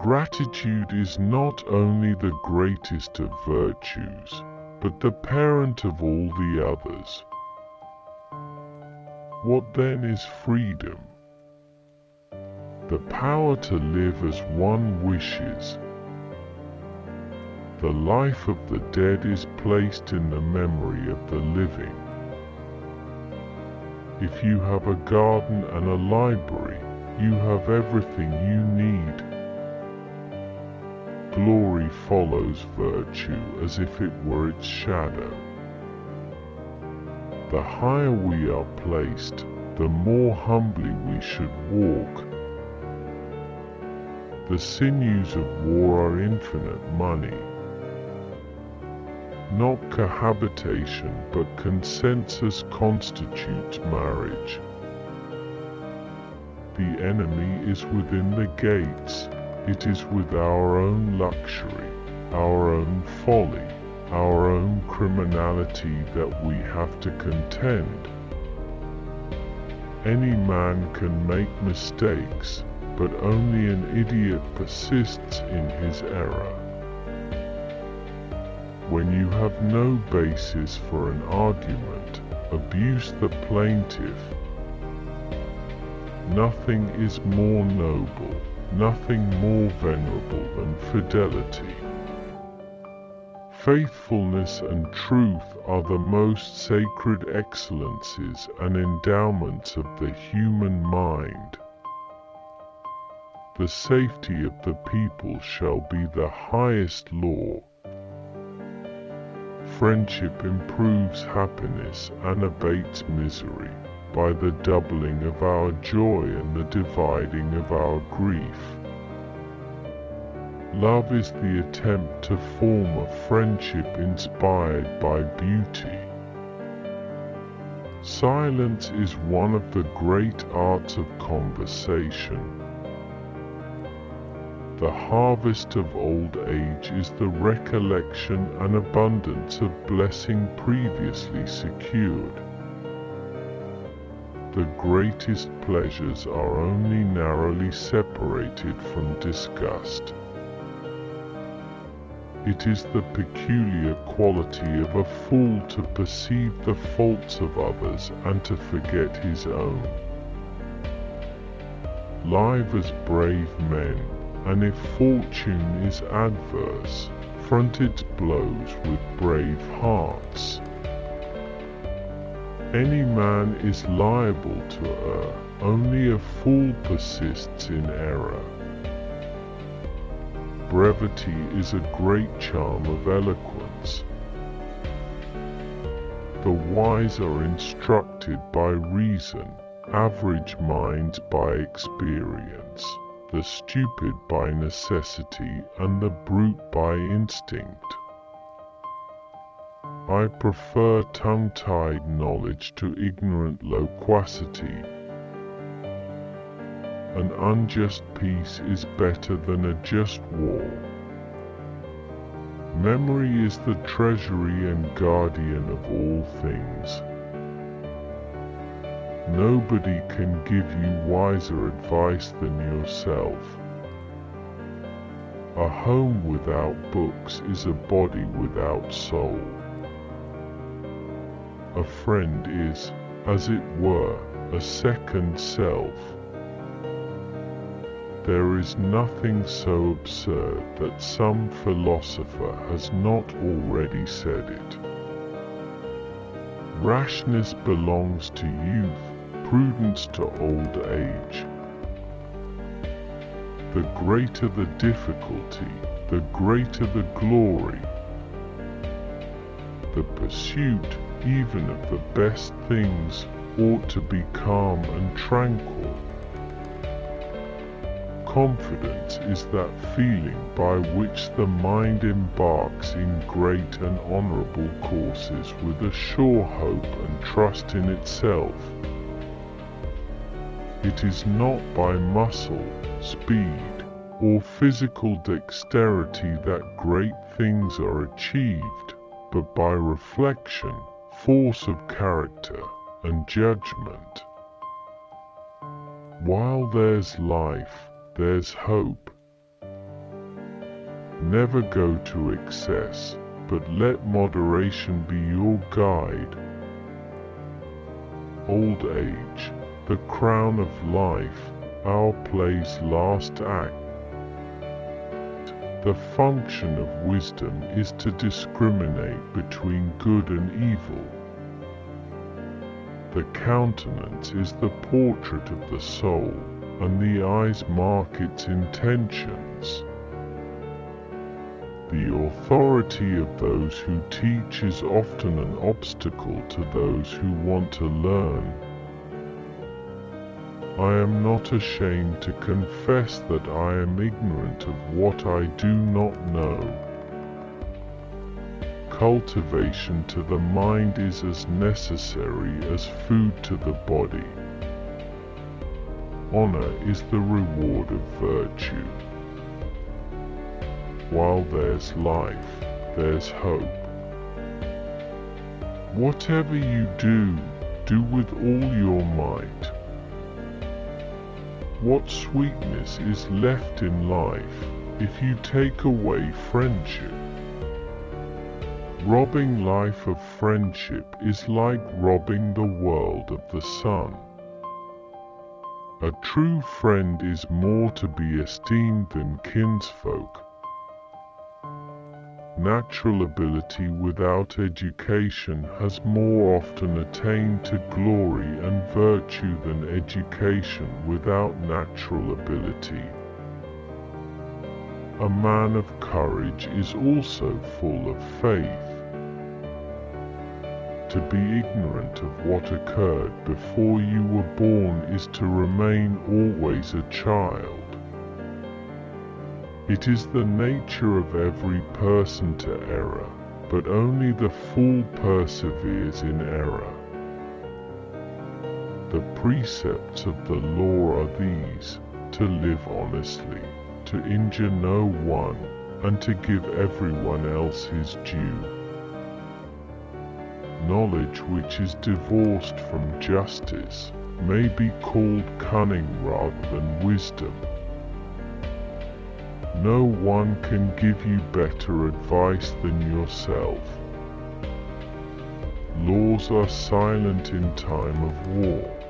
Gratitude is not only the greatest of virtues, but the parent of all the others. What then is freedom? The power to live as one wishes. The life of the dead is placed in the memory of the living. If you have a garden and a library, you have everything you need. Glory follows virtue as if it were its shadow. The higher we are placed, the more humbly we should walk. The sinews of war are infinite money. Not cohabitation but consensus constitutes marriage. The enemy is within the gates. It is with our own luxury, our own folly, our own criminality that we have to contend. Any man can make mistakes, but only an idiot persists in his error. When you have no basis for an argument, abuse the plaintiff. Nothing is more noble, nothing more venerable than fidelity. Faithfulness and truth are the most sacred excellences and endowments of the human mind. The safety of the people shall be the highest law. Friendship improves happiness and abates misery by the doubling of our joy and the dividing of our grief. Love is the attempt to form a friendship inspired by beauty. Silence is one of the great arts of conversation. The harvest of old age is the recollection and abundance of blessing previously secured. The greatest pleasures are only narrowly separated from disgust. It is the peculiar quality of a fool to perceive the faults of others and to forget his own. Live as brave men, and if fortune is adverse, front its blows with brave hearts. Any man is liable to err, only a fool persists in error. Brevity is a great charm of eloquence. The wise are instructed by reason, average minds by experience, the stupid by necessity, and the brute by instinct. I prefer tongue-tied knowledge to ignorant loquacity. An unjust peace is better than a just war. Memory is the treasury and guardian of all things. Nobody can give you wiser advice than yourself. A home without books is a body without soul. A friend is, as it were, a second self. There is nothing so absurd that some philosopher has not already said it. Rashness belongs to youth, prudence to old age. The greater the difficulty, the greater the glory. The pursuit, even of the best things, ought to be calm and tranquil. Confidence is that feeling by which the mind embarks in great and honourable courses with a sure hope and trust in itself. It is not by muscle, speed, or physical dexterity that great things are achieved, but by reflection, force of character, and judgment. While there's life, there's hope. Never go to excess, but let moderation be your guide. Old age, the crown of life, our play's last act. The function of wisdom is to discriminate between good and evil. The countenance is the portrait of the soul, and the eyes mark its intentions. The authority of those who teach is often an obstacle to those who want to learn. I am not ashamed to confess that I am ignorant of what I do not know. Cultivation to the mind is as necessary as food to the body. Honor is the reward of virtue. While there's life, there's hope. Whatever you do, do with all your might. What sweetness is left in life if you take away friendship? Robbing life of friendship is like robbing the world of the sun. A true friend is more to be esteemed than kinsfolk. Natural ability without education has more often attained to glory and virtue than education without natural ability. A man of courage is also full of faith. To be ignorant of what occurred before you were born is to remain always a child. It is the nature of every person to err, but only the fool perseveres in error. The precepts of the law are these: to live honestly, to injure no one, and to give everyone else his due. Knowledge which is divorced from justice may be called cunning rather than wisdom. No one can give you better advice than yourself. Laws are silent in time of war.